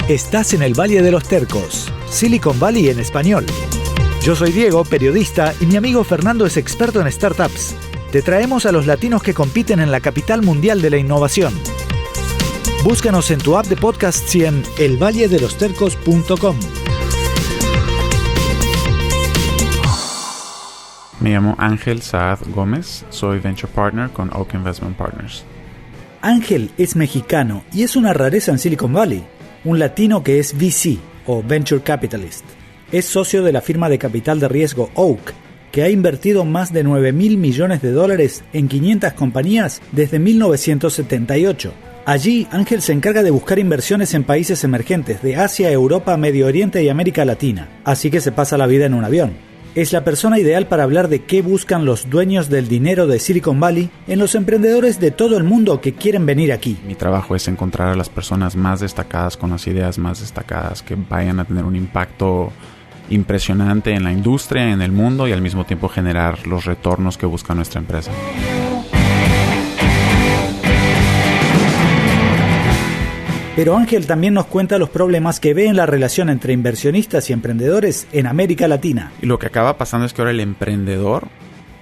Estás en el Valle de los Tercos, Silicon Valley en español. Yo soy Diego, periodista, y mi amigo Fernando es experto en startups. Te traemos a los latinos que compiten en la capital mundial de la innovación. Búscanos en tu app de podcasts y en elvalledelostercos.com. Me llamo Ángel Saad Gómez, soy Venture Partner con Oak Investment Partners. Ángel es mexicano y es una rareza en Silicon Valley, un latino que es VC o Venture Capitalist. Es socio de la firma de capital de riesgo Oak, que ha invertido más de $9,000 millones en 500 compañías desde 1978. Allí, Ángel se encarga de buscar inversiones en países emergentes de Asia, Europa, Medio Oriente y América Latina, así que se pasa la vida en un avión. Es la persona ideal para hablar de qué buscan los dueños del dinero de Silicon Valley en los emprendedores de todo el mundo que quieren venir aquí. Mi trabajo es encontrar a las personas más destacadas con las ideas más destacadas que vayan a tener un impacto impresionante en la industria, en el mundo y al mismo tiempo generar los retornos que busca nuestra empresa. Pero Ángel también nos cuenta los problemas que ve en la relación entre inversionistas y emprendedores en América Latina. Y lo que acaba pasando es que ahora el emprendedor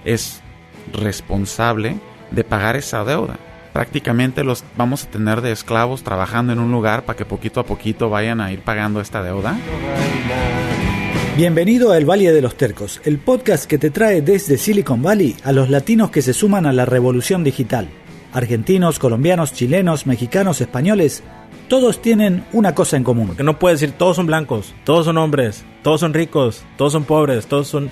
es responsable de pagar esa deuda. Prácticamente los vamos a tener de esclavos trabajando en un lugar para que poquito a poquito vayan a ir pagando esta deuda. Bienvenido a El Valle de los Tercos, el podcast que te trae desde Silicon Valley a los latinos que se suman a la revolución digital. Argentinos, colombianos, chilenos, mexicanos, españoles, todos tienen una cosa en común. Porque no puedes decir todos son blancos, todos son hombres, todos son ricos, todos son pobres, todos son...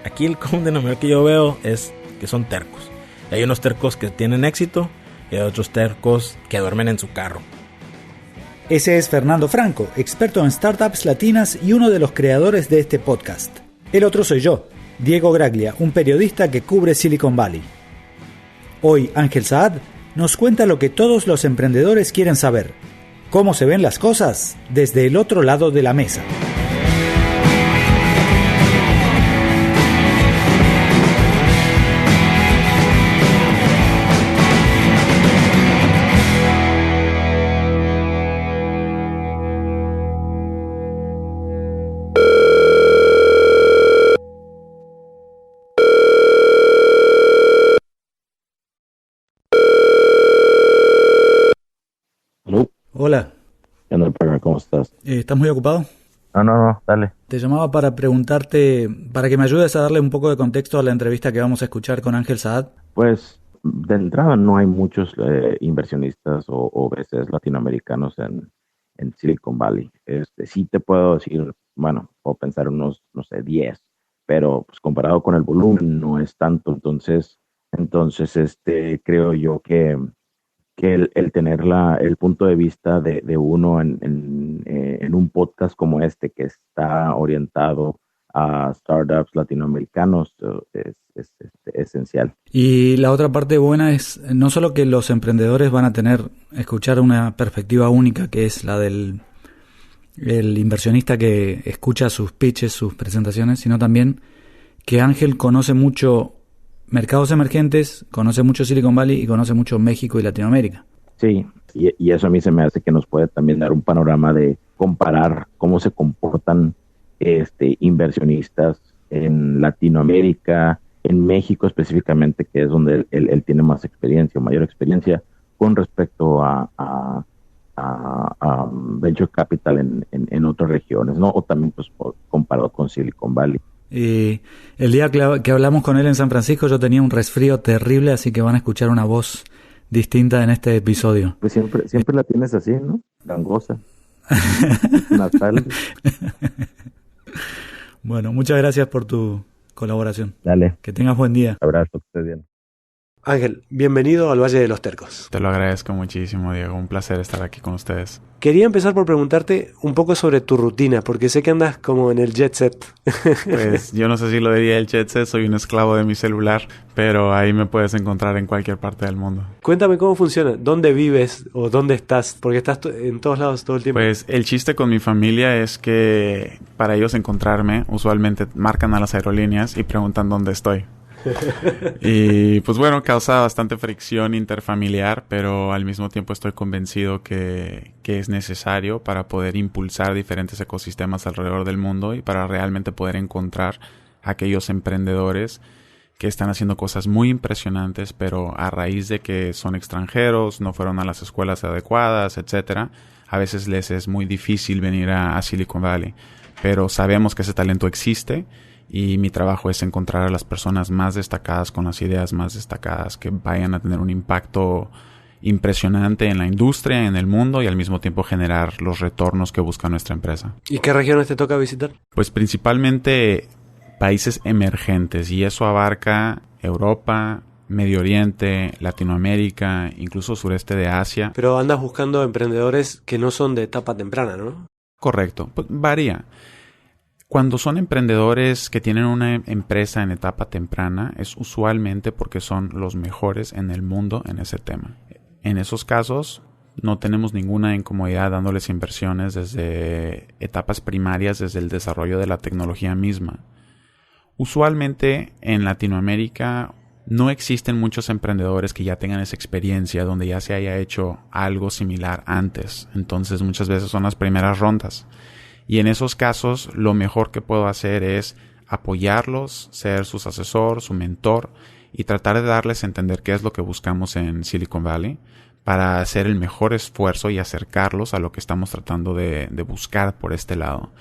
Aquí el común denominador que yo veo es que son tercos. Y hay unos tercos que tienen éxito y hay otros tercos que duermen en su carro. Ese es Fernando Franco, experto en startups latinas y uno de los creadores de este podcast. El otro soy yo, Diego Graglia, un periodista que cubre Silicon Valley. Hoy Ángel Saad nos cuenta lo que todos los emprendedores quieren saber: cómo se ven las cosas desde el otro lado de la mesa. Hola. ¿Qué onda, partner? ¿Cómo estás? ¿Estás muy ocupado? No, dale. Te llamaba para preguntarte, para que me ayudes a darle un poco de contexto a la entrevista que vamos a escuchar con Ángel Saad. Pues, de entrada no hay muchos inversionistas o VCs latinoamericanos en Silicon Valley. Sí te puedo decir, bueno, puedo pensar unos, 10, pero pues comparado con el volumen no es tanto. Entonces, creo yo que el tener el punto de vista de uno en un podcast como este que está orientado a startups latinoamericanos es esencial. Y la otra parte buena es no solo que los emprendedores van a escuchar una perspectiva única, que es la del el inversionista que escucha sus pitches, sus presentaciones, sino también que Ángel conoce mucho mercados emergentes, conoce mucho Silicon Valley y conoce mucho México y Latinoamérica. Sí, y eso a mí se me hace que nos puede también dar un panorama de comparar cómo se comportan inversionistas en Latinoamérica, en México específicamente, que es donde él tiene más experiencia o mayor experiencia con respecto a Venture Capital en otras regiones, ¿no? O también pues comparado con Silicon Valley. Y el día que hablamos con él en San Francisco yo tenía un resfrío terrible, así que van a escuchar una voz distinta en este episodio. Pues siempre la tienes así, ¿no? Gangosa. Nasal. Bueno, muchas gracias por tu colaboración. Dale. Que tengas buen día. Abrazo, que estés bien. Ángel, bienvenido al Valle de los Tercos. Te lo agradezco muchísimo, Diego. Un placer estar aquí con ustedes. Quería empezar por preguntarte un poco sobre tu rutina, porque sé que andas como en el jet set. Pues yo no sé si lo diría el jet set, soy un esclavo de mi celular, pero ahí me puedes encontrar en cualquier parte del mundo. Cuéntame cómo funciona, dónde vives o dónde estás, porque estás en todos lados todo el tiempo. Pues el chiste con mi familia es que para ellos encontrarme, usualmente marcan a las aerolíneas y preguntan dónde estoy. Y pues bueno, causa bastante fricción interfamiliar, pero al mismo tiempo estoy convencido que es necesario para poder impulsar diferentes ecosistemas alrededor del mundo y para realmente poder encontrar aquellos emprendedores que están haciendo cosas muy impresionantes, pero a raíz de que son extranjeros, no fueron a las escuelas adecuadas, etcétera, a veces les es muy difícil venir a Silicon Valley. Pero sabemos que ese talento existe y mi trabajo es encontrar a las personas más destacadas con las ideas más destacadas que vayan a tener un impacto impresionante en la industria, en el mundo y al mismo tiempo generar los retornos que busca nuestra empresa. ¿Y qué regiones te toca visitar? Pues principalmente países emergentes y eso abarca Europa, Medio Oriente, Latinoamérica, incluso sureste de Asia. Pero andas buscando emprendedores que no son de etapa temprana, ¿no? Correcto, pues varía. Cuando son emprendedores que tienen una empresa en etapa temprana, es usualmente porque son los mejores en el mundo en ese tema. En esos casos, no tenemos ninguna incomodidad dándoles inversiones desde etapas primarias, desde el desarrollo de la tecnología misma. Usualmente en Latinoamérica no existen muchos emprendedores que ya tengan esa experiencia donde ya se haya hecho algo similar antes. Entonces muchas veces son las primeras rondas. Y en esos casos lo mejor que puedo hacer es apoyarlos, ser su asesor, su mentor y tratar de darles a entender qué es lo que buscamos en Silicon Valley para hacer el mejor esfuerzo y acercarlos a lo que estamos tratando de buscar por este lado.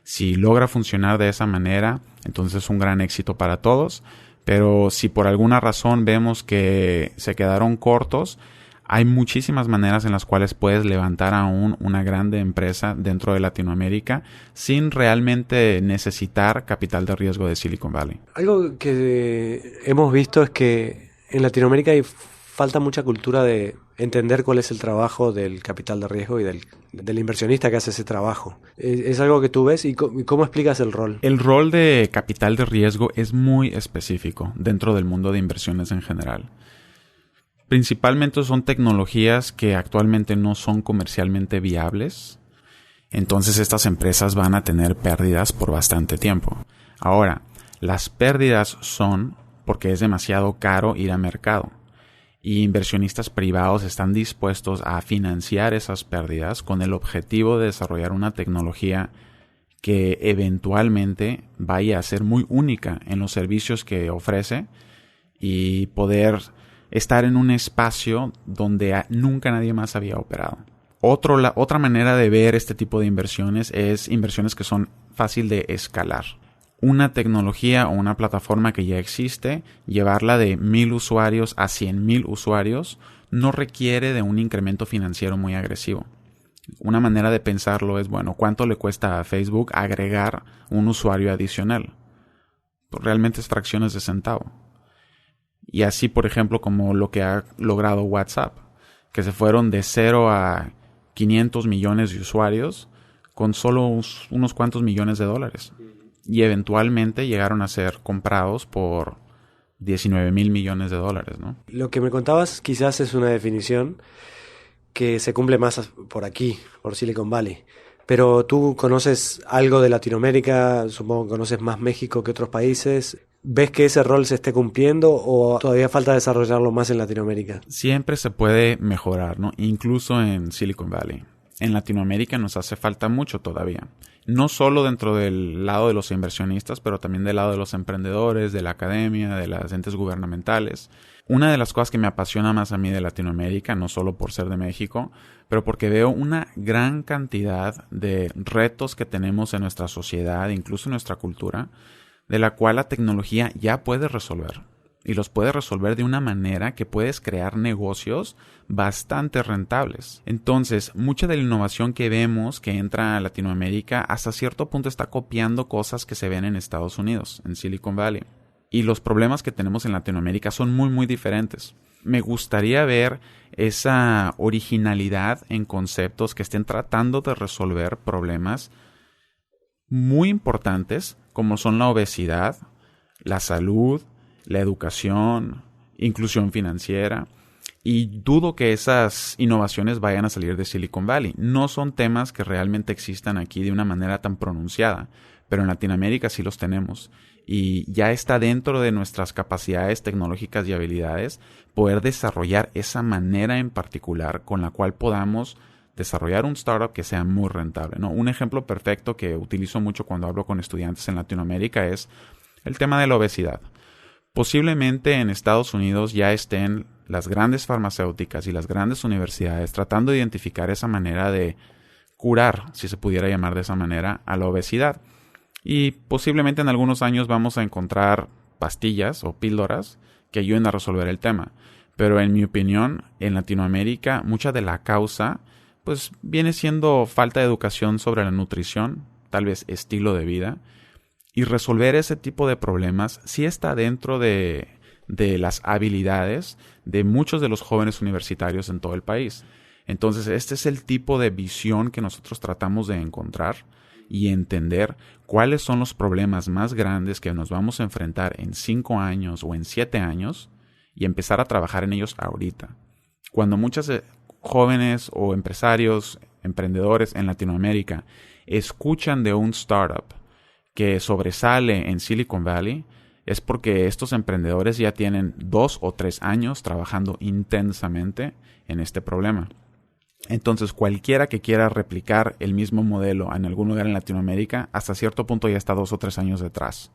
Si logra funcionar de esa manera, entonces es un gran éxito para todos. Pero si por alguna razón vemos que se quedaron cortos, hay muchísimas maneras en las cuales puedes levantar aún una grande empresa dentro de Latinoamérica sin realmente necesitar capital de riesgo de Silicon Valley. Algo que hemos visto es que en Latinoamérica hay falta mucha cultura de entender cuál es el trabajo del capital de riesgo y del inversionista que hace ese trabajo. ¿Es algo que tú ves? ¿Y cómo explicas el rol? El rol de capital de riesgo es muy específico dentro del mundo de inversiones en general. Principalmente son tecnologías que actualmente no son comercialmente viables. Entonces estas empresas van a tener pérdidas por bastante tiempo. Ahora, las pérdidas son porque es demasiado caro ir a mercado. Y inversionistas privados están dispuestos a financiar esas pérdidas con el objetivo de desarrollar una tecnología que eventualmente vaya a ser muy única en los servicios que ofrece y poder estar en un espacio donde nunca nadie más había operado. Otra manera de ver este tipo de inversiones es inversiones que son fácil de escalar. Una tecnología o una plataforma que ya existe, llevarla de 1,000 usuarios a 100,000 usuarios no requiere de un incremento financiero muy agresivo. Una manera de pensarlo es, bueno, ¿cuánto le cuesta a Facebook agregar un usuario adicional? Pues realmente es fracciones de centavo. Y así, por ejemplo, como lo que ha logrado WhatsApp, que se fueron de 0 a 500 millones de usuarios con solo unos cuantos millones de dólares. Y eventualmente llegaron a ser comprados por 19,000 millones de dólares, ¿no? Lo que me contabas quizás es una definición que se cumple más por aquí, por Silicon Valley. Pero tú conoces algo de Latinoamérica, supongo que conoces más México que otros países. ¿Ves que ese rol se esté cumpliendo o todavía falta desarrollarlo más en Latinoamérica? Siempre se puede mejorar, ¿no? Incluso en Silicon Valley. En Latinoamérica nos hace falta mucho todavía. No solo dentro del lado de los inversionistas, pero también del lado de los emprendedores, de la academia, de las entes gubernamentales. Una de las cosas que me apasiona más a mí de Latinoamérica, no solo por ser de México, pero porque veo una gran cantidad de retos que tenemos en nuestra sociedad, incluso en nuestra cultura, de la cual la tecnología ya puede resolver. Y los puede resolver de una manera que puedes crear negocios bastante rentables. Entonces, mucha de la innovación que vemos que entra a Latinoamérica hasta cierto punto está copiando cosas que se ven en Estados Unidos, en Silicon Valley. Y los problemas que tenemos en Latinoamérica son muy, muy diferentes. Me gustaría ver esa originalidad en conceptos que estén tratando de resolver problemas muy importantes como son la obesidad, la salud, la educación, inclusión financiera, y dudo que esas innovaciones vayan a salir de Silicon Valley. No son temas que realmente existan aquí de una manera tan pronunciada, pero en Latinoamérica sí los tenemos. y ya está dentro de nuestras capacidades tecnológicas y habilidades poder desarrollar esa manera en particular con la cual podamos desarrollar un startup que sea muy rentable, ¿no? Un ejemplo perfecto que utilizo mucho cuando hablo con estudiantes en Latinoamérica es el tema de la obesidad. Posiblemente en Estados Unidos ya estén las grandes farmacéuticas y las grandes universidades tratando de identificar esa manera de curar, si se pudiera llamar de esa manera, a la obesidad. Y posiblemente en algunos años vamos a encontrar pastillas o píldoras que ayuden a resolver el tema. Pero en mi opinión, en Latinoamérica, mucha de la causa pues viene siendo falta de educación sobre la nutrición, tal vez estilo de vida. Y resolver ese tipo de problemas sí está dentro de las habilidades de muchos de los jóvenes universitarios en todo el país. Entonces, este es el tipo de visión que nosotros tratamos de encontrar y entender cuáles son los problemas más grandes que nos vamos a enfrentar en 5 años o en 7 años y empezar a trabajar en ellos ahorita. Cuando muchos jóvenes o empresarios, emprendedores en Latinoamérica escuchan de un startup que sobresale en Silicon Valley, es porque estos emprendedores ya tienen 2 o 3 años trabajando intensamente en este problema. Entonces, cualquiera que quiera replicar el mismo modelo en algún lugar en Latinoamérica, hasta cierto punto ya está 2 o 3 años detrás.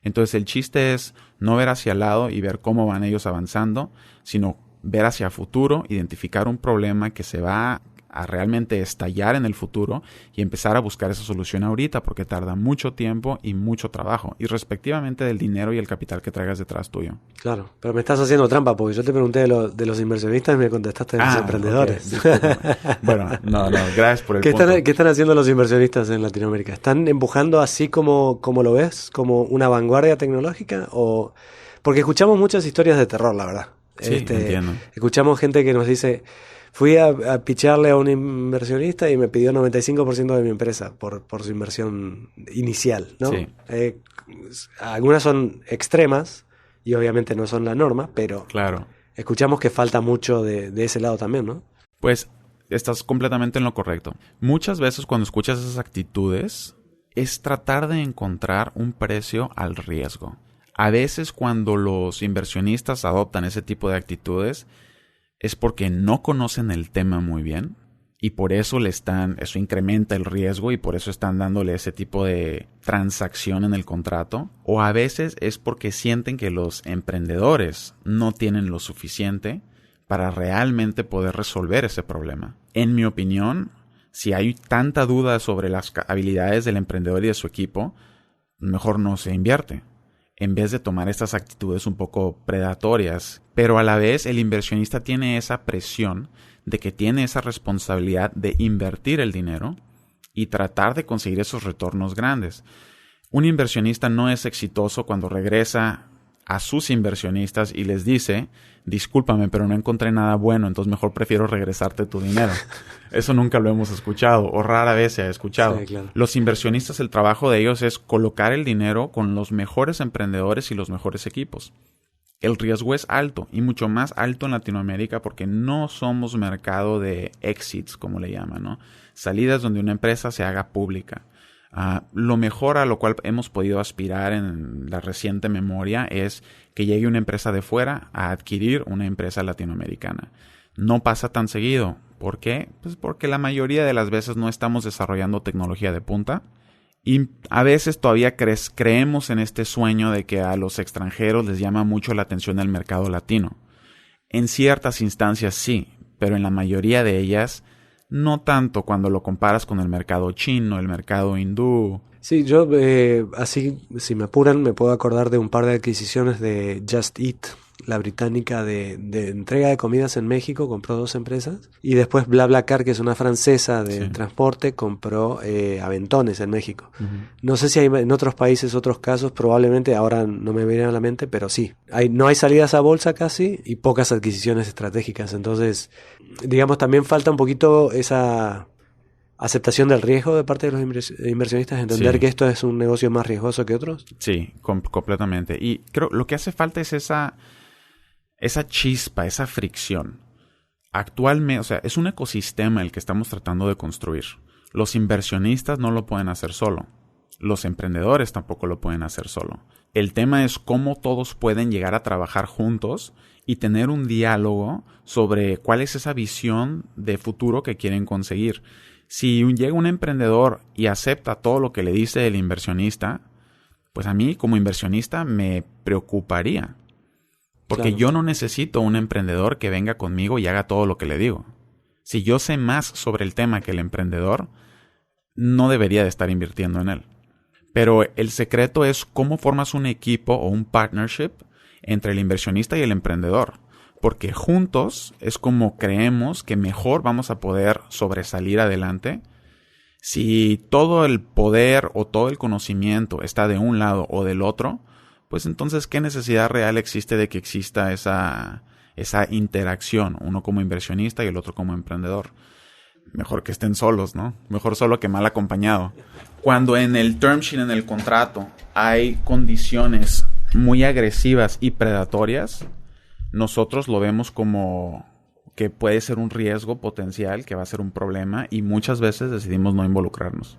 Entonces, el chiste es no ver hacia el lado y ver cómo van ellos avanzando, sino ver hacia el futuro, identificar un problema que se va a realmente estallar en el futuro y empezar a buscar esa solución ahorita, porque tarda mucho tiempo y mucho trabajo, y respectivamente del dinero y el capital que traigas detrás tuyo. Claro, pero me estás haciendo trampa, porque yo te pregunté de los inversionistas y me contestaste de los emprendedores. Okay. Bueno, no, gracias por el punto. ¿Qué están haciendo los inversionistas en Latinoamérica? ¿Están empujando así como lo ves, como una vanguardia tecnológica? O porque escuchamos muchas historias de terror, la verdad. Sí, entiendo. Escuchamos gente que nos dice: fui a pitcharle a un inversionista y me pidió 95% de mi empresa por su inversión inicial, ¿no? Sí. Algunas son extremas y obviamente no son la norma, pero claro, escuchamos que falta mucho de ese lado también, ¿no? Pues estás completamente en lo correcto. Muchas veces cuando escuchas esas actitudes es tratar de encontrar un precio al riesgo. A veces cuando los inversionistas adoptan ese tipo de actitudes es porque no conocen el tema muy bien y por eso eso incrementa el riesgo y por eso están dándole ese tipo de transacción en el contrato. O a veces es porque sienten que los emprendedores no tienen lo suficiente para realmente poder resolver ese problema. En mi opinión, si hay tanta duda sobre las habilidades del emprendedor y de su equipo, mejor no se invierte, en vez de tomar estas actitudes un poco predatorias. Pero a la vez el inversionista tiene esa presión de que tiene esa responsabilidad de invertir el dinero y tratar de conseguir esos retornos grandes. Un inversionista no es exitoso cuando regresa a sus inversionistas y les dice: discúlpame, pero no encontré nada bueno, entonces mejor prefiero regresarte tu dinero. Eso nunca lo hemos escuchado, o rara vez se ha escuchado. Sí, claro. Los inversionistas, el trabajo de ellos es colocar el dinero con los mejores emprendedores y los mejores equipos. El riesgo es alto, y mucho más alto en Latinoamérica porque no somos mercado de exits, como le llaman, ¿no? Salidas donde una empresa se haga pública. Lo mejor a lo cual hemos podido aspirar en la reciente memoria es que llegue una empresa de fuera a adquirir una empresa latinoamericana. No pasa tan seguido. ¿Por qué? Pues porque la mayoría de las veces no estamos desarrollando tecnología de punta y a veces todavía creemos en este sueño de que a los extranjeros les llama mucho la atención el mercado latino. En ciertas instancias sí, pero en la mayoría de ellas no tanto cuando lo comparas con el mercado chino, el mercado hindú. Sí, yo así, si me apuran, me puedo acordar de un par de adquisiciones de Just Eat, la británica de entrega de comidas en México, compró 2 empresas. Y después BlaBlaCar, que es una francesa de transporte, compró Aventones en México. Uh-huh. No sé si hay en otros países otros casos, probablemente ahora no me vienen a la mente, pero sí. No hay salidas a bolsa casi y pocas adquisiciones estratégicas. Entonces, digamos, también falta un poquito esa aceptación del riesgo de parte de los inversionistas, entender que esto es un negocio más riesgoso que otros. Sí, completamente. Y creo lo que hace falta es esa chispa, esa fricción. Actualmente, o sea, es un ecosistema el que estamos tratando de construir. Los inversionistas no lo pueden hacer solo. Los emprendedores tampoco lo pueden hacer solo. El tema es cómo todos pueden llegar a trabajar juntos y tener un diálogo sobre cuál es esa visión de futuro que quieren conseguir. Si llega un emprendedor y acepta todo lo que le dice el inversionista, pues a mí como inversionista me preocuparía. Porque Claro. yo no necesito un emprendedor que venga conmigo y haga todo lo que le digo. Si yo sé más sobre el tema que el emprendedor, no debería de estar invirtiendo en él. Pero el secreto es cómo formas un equipo o un partnership entre el inversionista y el emprendedor. Porque juntos es como creemos que mejor vamos a poder sobresalir adelante. Si todo el poder o todo el conocimiento está de un lado o del otro, pues entonces ¿qué necesidad real existe de que exista esa interacción? Uno como inversionista y el otro como emprendedor. Mejor que estén solos, ¿no? Mejor solo que mal acompañado. Cuando en el term sheet, en el contrato, hay condiciones muy agresivas y predatorias, nosotros lo vemos como que puede ser un riesgo potencial, que va a ser un problema, y muchas veces decidimos no involucrarnos.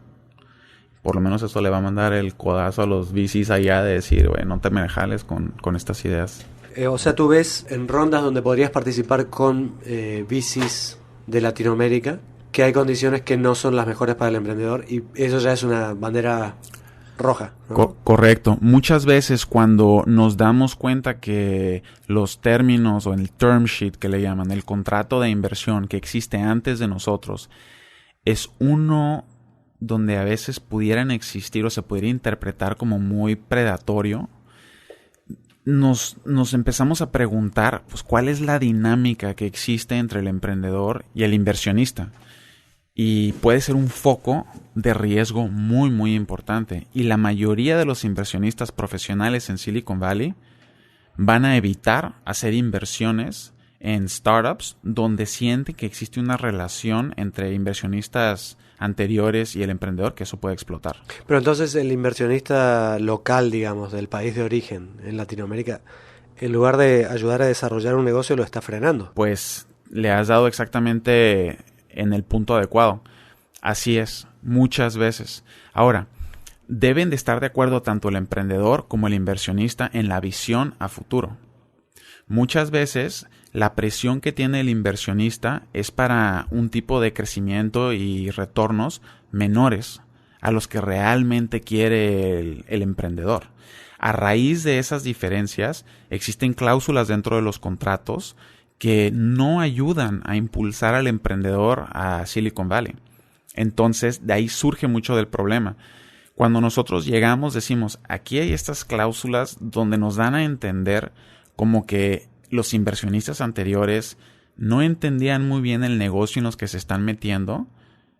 Por lo menos eso le va a mandar el codazo a los VCs allá de decir, güey, no te me jales con estas ideas. O sea, tú ves en rondas donde podrías participar con VCs de Latinoamérica que hay condiciones que no son las mejores para el emprendedor y eso ya es una bandera roja, ¿no? Correcto. Muchas veces cuando nos damos cuenta que los términos o el term sheet que le llaman, el contrato de inversión que existe antes de nosotros, es uno donde a veces pudieran existir o se pudiera interpretar como muy predatorio, nos empezamos a preguntar pues, cuál es la dinámica que existe entre el emprendedor y el inversionista. Y puede ser un foco de riesgo muy, muy importante. Y la mayoría de los inversionistas profesionales en Silicon Valley van a evitar hacer inversiones en startups donde sienten que existe una relación entre inversionistas anteriores y el emprendedor, que eso puede explotar. Pero entonces el inversionista local, digamos, del país de origen en Latinoamérica, en lugar de ayudar a desarrollar un negocio, lo está frenando. Pues le has dado exactamente en el punto adecuado. Así es, muchas veces. Ahora, deben de estar de acuerdo tanto el emprendedor como el inversionista en la visión a futuro. Muchas veces la presión que tiene el inversionista es para un tipo de crecimiento y retornos menores a los que realmente quiere el emprendedor. A raíz de esas diferencias existen cláusulas dentro de los contratos que no ayudan a impulsar al emprendedor a Silicon Valley. Entonces, de ahí surge mucho del problema. Cuando nosotros llegamos, decimos, aquí hay estas cláusulas donde nos dan a entender como que los inversionistas anteriores no entendían muy bien el negocio en los que se están metiendo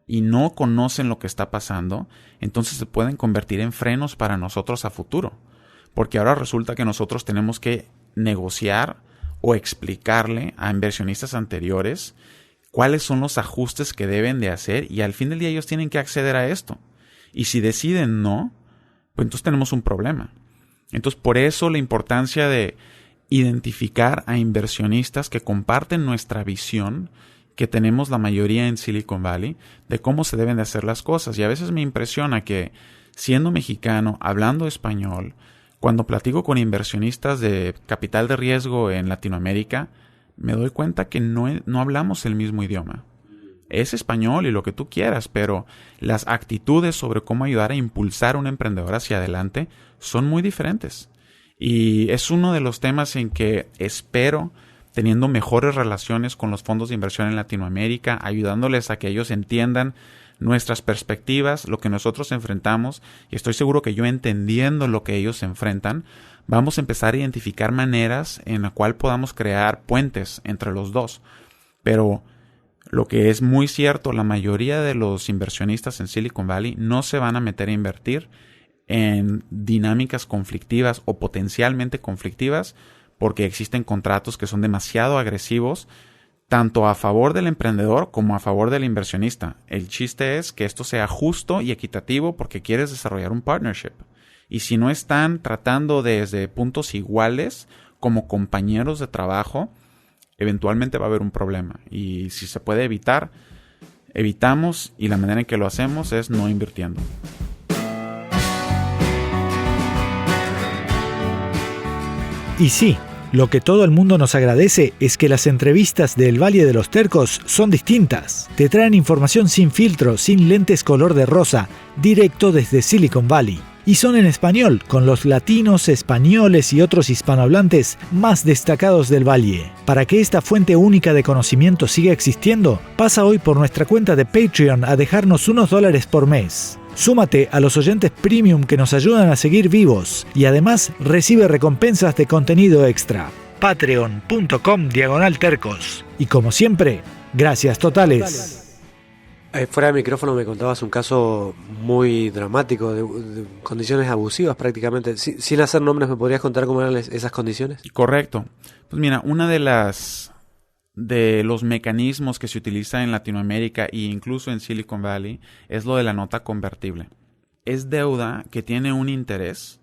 y no conocen lo que está pasando, entonces se pueden convertir en frenos para nosotros a futuro. Porque ahora resulta que nosotros tenemos que negociar o explicarle a inversionistas anteriores cuáles son los ajustes que deben de hacer y al fin del día ellos tienen que acceder a esto. Y si deciden no, pues entonces tenemos un problema. Entonces por eso la importancia de identificar a inversionistas que comparten nuestra visión que tenemos la mayoría en Silicon Valley de cómo se deben de hacer las cosas. Y a veces me impresiona que siendo mexicano, hablando español, cuando platico con inversionistas de capital de riesgo en Latinoamérica, me doy cuenta que no hablamos el mismo idioma. Es español y lo que tú quieras, pero las actitudes sobre cómo ayudar a impulsar a un emprendedor hacia adelante son muy diferentes. Y es uno de los temas en que espero, teniendo mejores relaciones con los fondos de inversión en Latinoamérica, ayudándoles a que ellos entiendan nuestras perspectivas, lo que nosotros enfrentamos, y estoy seguro que yo entendiendo lo que ellos enfrentan, vamos a empezar a identificar maneras en la cual podamos crear puentes entre los dos. Pero lo que es muy cierto, la mayoría de los inversionistas en Silicon Valley no se van a meter a invertir en dinámicas conflictivas o potencialmente conflictivas porque existen contratos que son demasiado agresivos tanto a favor del emprendedor como a favor del inversionista. El chiste es que esto sea justo y equitativo porque quieres desarrollar un partnership. Y si no están tratando desde puntos iguales como compañeros de trabajo, eventualmente va a haber un problema. Y si se puede evitar, evitamos, y la manera en que lo hacemos es no invirtiendo. Y sí, lo que todo el mundo nos agradece es que las entrevistas del Valle de los Tercos son distintas. Te traen información sin filtro, sin lentes color de rosa, directo desde Silicon Valley. Y son en español, con los latinos, españoles y otros hispanohablantes más destacados del Valle. Para que esta fuente única de conocimiento siga existiendo, pasa hoy por nuestra cuenta de Patreon a dejarnos unos $1 por mes. Súmate a los oyentes premium que nos ayudan a seguir vivos y además recibe recompensas de contenido extra. Patreon.com/tercos. Y como siempre, gracias totales. Fuera de micrófono me contabas un caso muy dramático, de condiciones abusivas prácticamente. Sin hacer nombres, ¿me podrías contar cómo eran esas condiciones? Correcto. Pues mira, una de los mecanismos que se utiliza en Latinoamérica e incluso en Silicon Valley es lo de la nota convertible. Es deuda que tiene un interés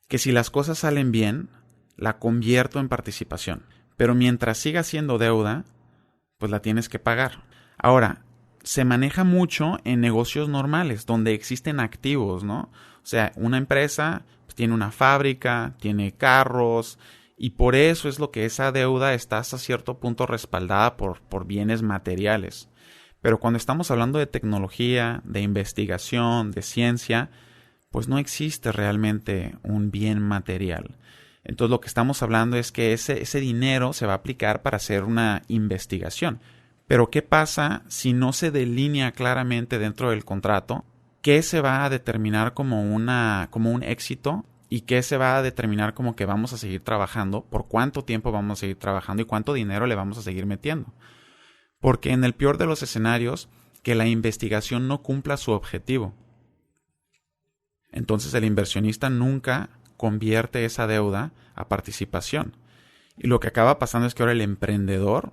que, si las cosas salen bien, la convierto en participación. Pero mientras siga siendo deuda, pues la tienes que pagar. Ahora, se maneja mucho en negocios normales, donde existen activos, ¿no? O sea, una empresa pues tiene una fábrica, tiene carros, y por eso es lo que esa deuda está hasta cierto punto respaldada por bienes materiales. Pero cuando estamos hablando de tecnología, de investigación, de ciencia, pues no existe realmente un bien material. Entonces lo que estamos hablando es que ese dinero se va a aplicar para hacer una investigación. Pero ¿qué pasa si no se delinea claramente dentro del contrato qué se va a determinar como un éxito y qué se va a determinar como que vamos a seguir trabajando, por cuánto tiempo vamos a seguir trabajando y cuánto dinero le vamos a seguir metiendo? Porque en el peor de los escenarios, que la investigación no cumpla su objetivo. Entonces el inversionista nunca convierte esa deuda a participación. Y lo que acaba pasando es que ahora el emprendedor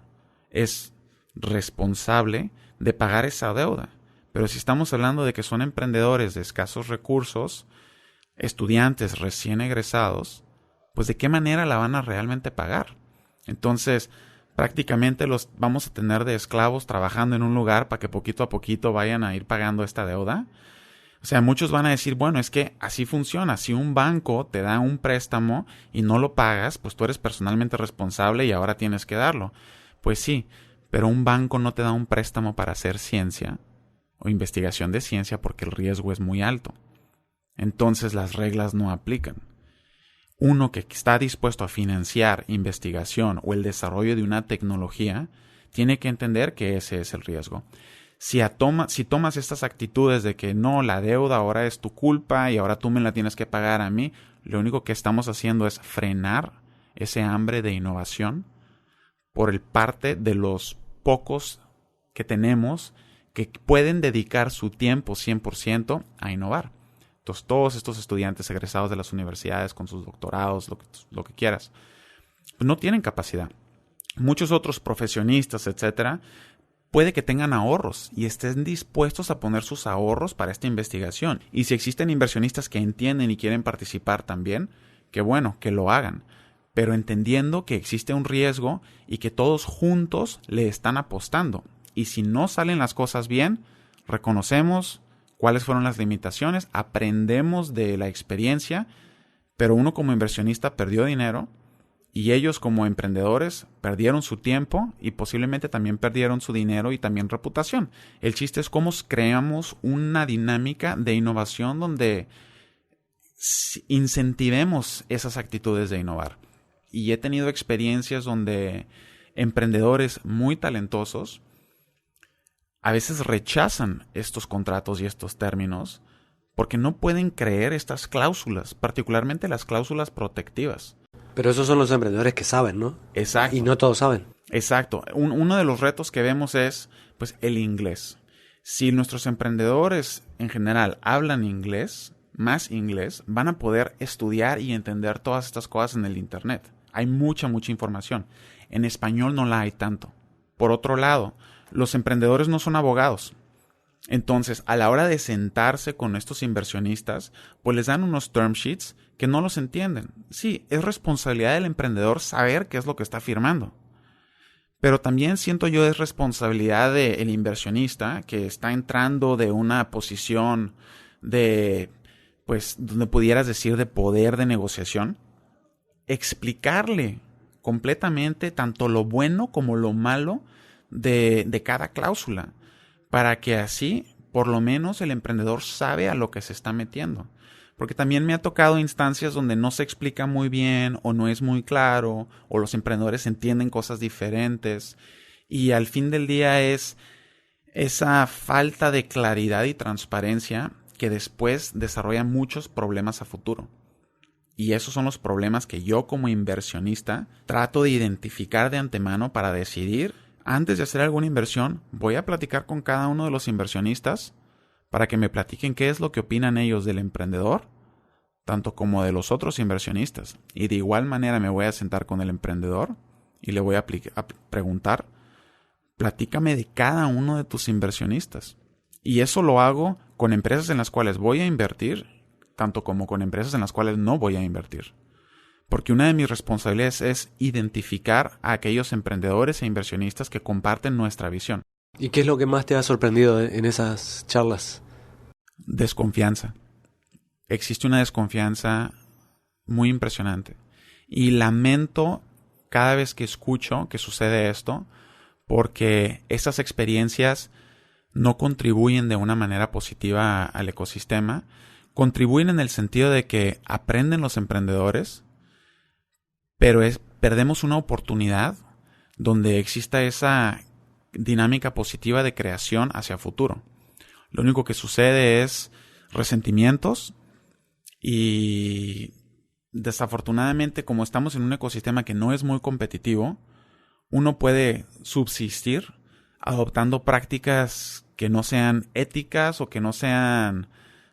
es responsable de pagar esa deuda. Pero si estamos hablando de que son emprendedores de escasos recursos, estudiantes recién egresados, pues ¿de qué manera la van a realmente pagar? Entonces, prácticamente los vamos a tener de esclavos trabajando en un lugar para que poquito a poquito vayan a ir pagando esta deuda. O sea, muchos van a decir, bueno, es que así funciona. Si un banco te da un préstamo y no lo pagas, pues tú eres personalmente responsable y ahora tienes que darlo. Pues sí, pero un banco no te da un préstamo para hacer ciencia o investigación de ciencia porque el riesgo es muy alto. Entonces las reglas no aplican. Uno que está dispuesto a financiar investigación o el desarrollo de una tecnología tiene que entender que ese es el riesgo. Si tomas estas actitudes de que no, la deuda ahora es tu culpa y ahora tú me la tienes que pagar a mí, lo único que estamos haciendo es frenar ese hambre de innovación por el parte de los pocos que tenemos que pueden dedicar su tiempo 100% a innovar. Entonces, todos estos estudiantes egresados de las universidades con sus doctorados, lo que quieras, pues no tienen capacidad. Muchos otros profesionistas, etcétera, puede que tengan ahorros y estén dispuestos a poner sus ahorros para esta investigación. Y si existen inversionistas que entienden y quieren participar también, qué bueno, que lo hagan. Pero entendiendo que existe un riesgo y que todos juntos le están apostando. Y si no salen las cosas bien, reconocemos cuáles fueron las limitaciones, aprendemos de la experiencia, pero uno como inversionista perdió dinero y ellos como emprendedores perdieron su tiempo y posiblemente también perdieron su dinero y también reputación. El chiste es cómo creamos una dinámica de innovación donde incentivemos esas actitudes de innovar. Y he tenido experiencias donde emprendedores muy talentosos a veces rechazan estos contratos y estos términos porque no pueden creer estas cláusulas, particularmente las cláusulas protectivas. Pero esos son los emprendedores que saben, ¿no? Exacto. Y no todos saben. Exacto. Uno de los retos que vemos es pues el inglés. Si nuestros emprendedores en general hablan inglés, más inglés, van a poder estudiar y entender todas estas cosas en el internet. Hay mucha información. En español no la hay tanto. Por otro lado, los emprendedores no son abogados. Entonces, a la hora de sentarse con estos inversionistas, pues les dan unos term sheets que no los entienden. Sí, es responsabilidad del emprendedor saber qué es lo que está firmando. Pero también siento yo es responsabilidad del inversionista que está entrando de una posición de, pues, donde pudieras decir de poder de negociación, explicarle completamente tanto lo bueno como lo malo de cada cláusula, para que así por lo menos el emprendedor sabe a lo que se está metiendo. Porque también me ha tocado instancias donde no se explica muy bien o no es muy claro o los emprendedores entienden cosas diferentes y al fin del día es esa falta de claridad y transparencia que después desarrolla muchos problemas a futuro. Y esos son los problemas que yo como inversionista trato de identificar de antemano para decidir, antes de hacer alguna inversión, voy a platicar con cada uno de los inversionistas para que me platiquen qué es lo que opinan ellos del emprendedor, tanto como de los otros inversionistas. Y de igual manera me voy a sentar con el emprendedor y le voy a preguntar, platícame de cada uno de tus inversionistas. Y eso lo hago con empresas en las cuales voy a invertir, tanto como con empresas en las cuales no voy a invertir. Porque una de mis responsabilidades es identificar a aquellos emprendedores e inversionistas que comparten nuestra visión. ¿Y qué es lo que más te ha sorprendido en esas charlas? Desconfianza. Existe una desconfianza muy impresionante. Y lamento cada vez que escucho que sucede esto, porque esas experiencias no contribuyen de una manera positiva al ecosistema. Contribuyen en el sentido de que aprenden los emprendedores, pero perdemos una oportunidad donde exista esa dinámica positiva de creación hacia futuro. Lo único que sucede es resentimientos y desafortunadamente, como estamos en un ecosistema que no es muy competitivo, uno puede subsistir adoptando prácticas que no sean éticas o que no sean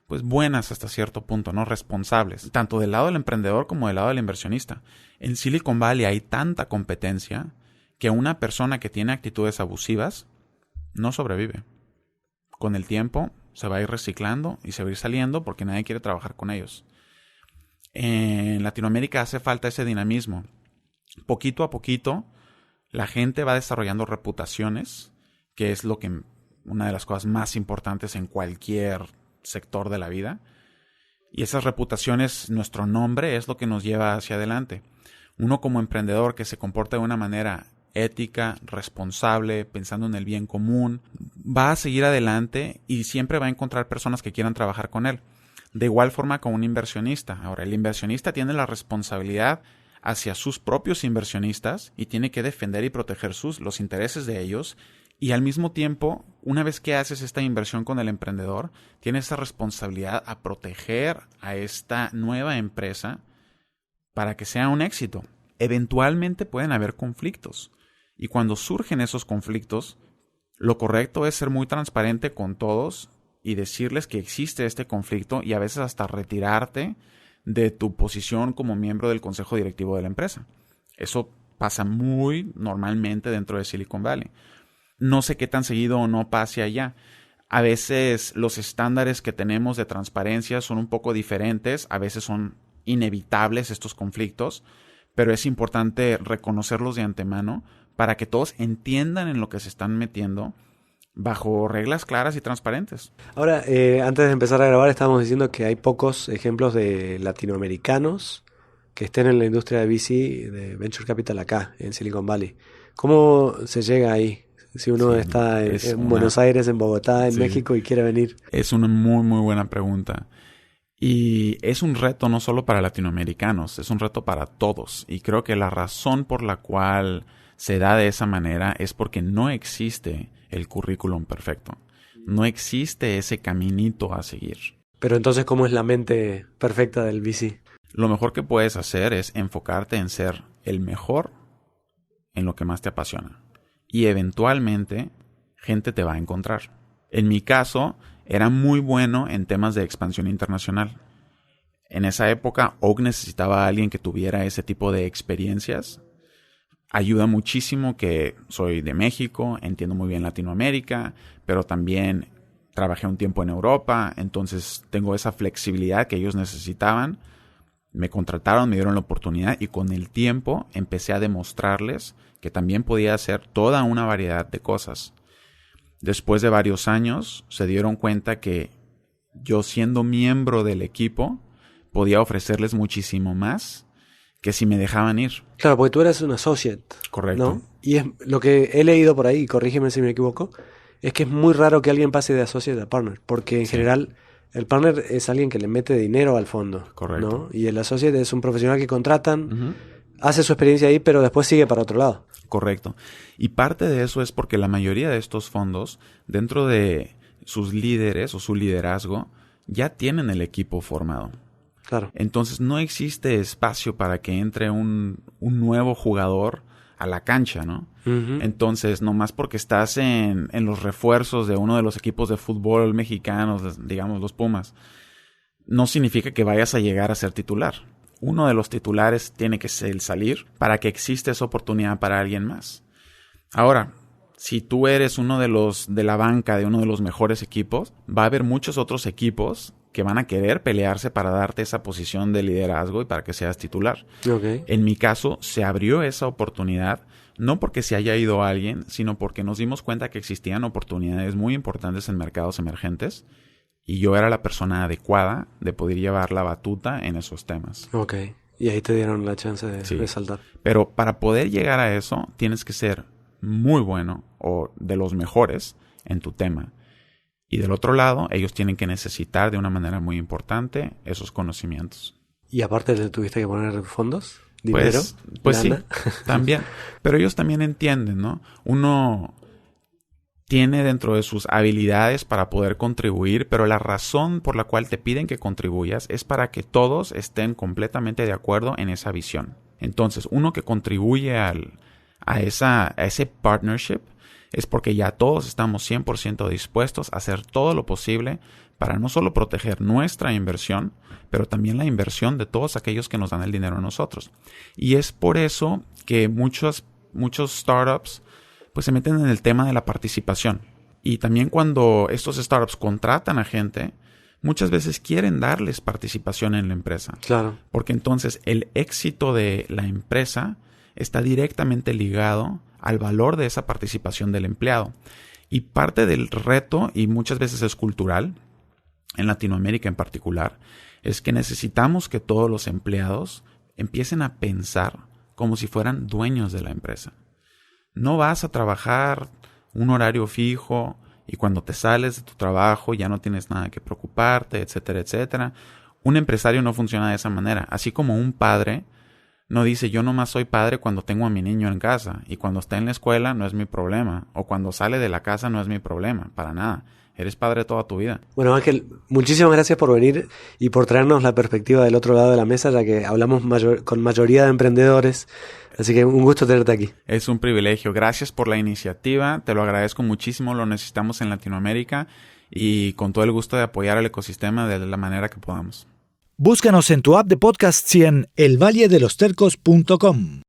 pues buenas hasta cierto punto, ¿no? Responsables, tanto del lado del emprendedor como del lado del inversionista. En Silicon Valley hay tanta competencia que una persona que tiene actitudes abusivas no sobrevive. Con el tiempo se va a ir reciclando y se va a ir saliendo porque nadie quiere trabajar con ellos. En Latinoamérica hace falta ese dinamismo. Poquito a poquito la gente va desarrollando reputaciones, que es lo que una de las cosas más importantes en cualquier sector de la vida. Y esas reputaciones, nuestro nombre es lo que nos lleva hacia adelante. Uno como emprendedor que se comporta de una manera ética, responsable, pensando en el bien común, va a seguir adelante y siempre va a encontrar personas que quieran trabajar con él. De igual forma con un inversionista. Ahora, el inversionista tiene la responsabilidad hacia sus propios inversionistas y tiene que defender y proteger los intereses de ellos. Y al mismo tiempo, una vez que haces esta inversión con el emprendedor, tienes esa responsabilidad a proteger a esta nueva empresa para que sea un éxito. Eventualmente pueden haber conflictos. Y cuando surgen esos conflictos, lo correcto es ser muy transparente con todos y decirles que existe este conflicto y a veces hasta retirarte de tu posición como miembro del consejo directivo de la empresa. Eso pasa muy normalmente dentro de Silicon Valley. No sé qué tan seguido o no pase allá. A veces los estándares que tenemos de transparencia son un poco diferentes, a veces son inevitables estos conflictos, pero es importante reconocerlos de antemano para que todos entiendan en lo que se están metiendo bajo reglas claras y transparentes. Ahora, antes de empezar a grabar, estábamos diciendo que hay pocos ejemplos de latinoamericanos que estén en la industria de VC, de Venture Capital acá, en Silicon Valley. ¿Cómo se llega ahí? Si uno está en Buenos Aires, en Bogotá, en México y quiere venir. Es una muy, muy buena pregunta. Y es un reto no solo para latinoamericanos, es un reto para todos. Y creo que la razón por la cual se da de esa manera es porque no existe el currículum perfecto. No existe ese caminito a seguir. Pero entonces, ¿cómo es la mente perfecta del VC? Lo mejor que puedes hacer es enfocarte en ser el mejor en lo que más te apasiona. Y eventualmente, gente te va a encontrar. En mi caso, era muy bueno en temas de expansión internacional. En esa época, Oak necesitaba a alguien que tuviera ese tipo de experiencias. Ayuda muchísimo que soy de México, entiendo muy bien Latinoamérica, pero también trabajé un tiempo en Europa, entonces tengo esa flexibilidad que ellos necesitaban. Me contrataron, me dieron la oportunidad y con el tiempo empecé a demostrarles que también podía hacer toda una variedad de cosas. Después de varios años se dieron cuenta que yo, siendo miembro del equipo, podía ofrecerles muchísimo más que si me dejaban ir. Claro, porque tú eras un associate. Correcto. ¿No? Y es lo que he leído por ahí, corrígeme si me equivoco, es que es muy raro que alguien pase de associate a partner, porque en general el partner es alguien que le mete dinero al fondo. Correcto. ¿No? Y el associate es un profesional que contratan, hace su experiencia ahí, pero después sigue para otro lado. Correcto. Y parte de eso es porque la mayoría de estos fondos, dentro de sus líderes o su liderazgo, ya tienen el equipo formado. Claro. Entonces no existe espacio para que entre un nuevo jugador a la cancha, ¿no? Entonces, nomás porque estás en los refuerzos de uno de los equipos de fútbol mexicanos, digamos los Pumas, no significa que vayas a llegar a ser titular. Uno de los titulares tiene que ser el salir para que exista esa oportunidad para alguien más. Ahora, si tú eres uno de la banca de uno de los mejores equipos, va a haber muchos otros equipos que van a querer pelearse para darte esa posición de liderazgo y para que seas titular. Okay. En mi caso, se abrió esa oportunidad, no porque se haya ido alguien, sino porque nos dimos cuenta que existían oportunidades muy importantes en mercados emergentes y yo era la persona adecuada de poder llevar la batuta en esos temas. Ok. Y ahí te dieron la chance de saltar. Pero para poder llegar a eso, tienes que ser muy bueno o de los mejores en tu tema. Y del otro lado, ellos tienen que necesitar de una manera muy importante esos conocimientos. ¿Y aparte le tuviste que poner fondos? ¿Dinero? Pues sí, ¿Lana? también. Pero ellos también entienden, ¿no? Uno tiene dentro de sus habilidades para poder contribuir, pero la razón por la cual te piden que contribuyas es para que todos estén completamente de acuerdo en esa visión. Entonces, uno que contribuye a ese partnership es porque ya todos estamos 100% dispuestos a hacer todo lo posible para no solo proteger nuestra inversión, pero también la inversión de todos aquellos que nos dan el dinero a nosotros. Y es por eso que muchos startups pues se meten en el tema de la participación. Y también cuando estos startups contratan a gente, muchas veces quieren darles participación en la empresa. Claro. Porque entonces el éxito de la empresa está directamente ligado al valor de esa participación del empleado. Y parte del reto, y muchas veces es cultural, en Latinoamérica en particular, es que necesitamos que todos los empleados empiecen a pensar como si fueran dueños de la empresa. No vas a trabajar un horario fijo y cuando te sales de tu trabajo ya no tienes nada que preocuparte, etcétera, etcétera. Un empresario no funciona de esa manera. Así como un padre no dice yo nomás soy padre cuando tengo a mi niño en casa y cuando está en la escuela no es mi problema o cuando sale de la casa no es mi problema, para nada. Eres padre toda tu vida. Bueno, Ángel, muchísimas gracias por venir y por traernos la perspectiva del otro lado de la mesa, ya que hablamos con mayoría de emprendedores. Así que un gusto tenerte aquí. Es un privilegio. Gracias por la iniciativa. Te lo agradezco muchísimo. Lo necesitamos en Latinoamérica y con todo el gusto de apoyar al ecosistema de la manera que podamos. Búscanos en tu app de podcasts y en elvalledelostercos.com.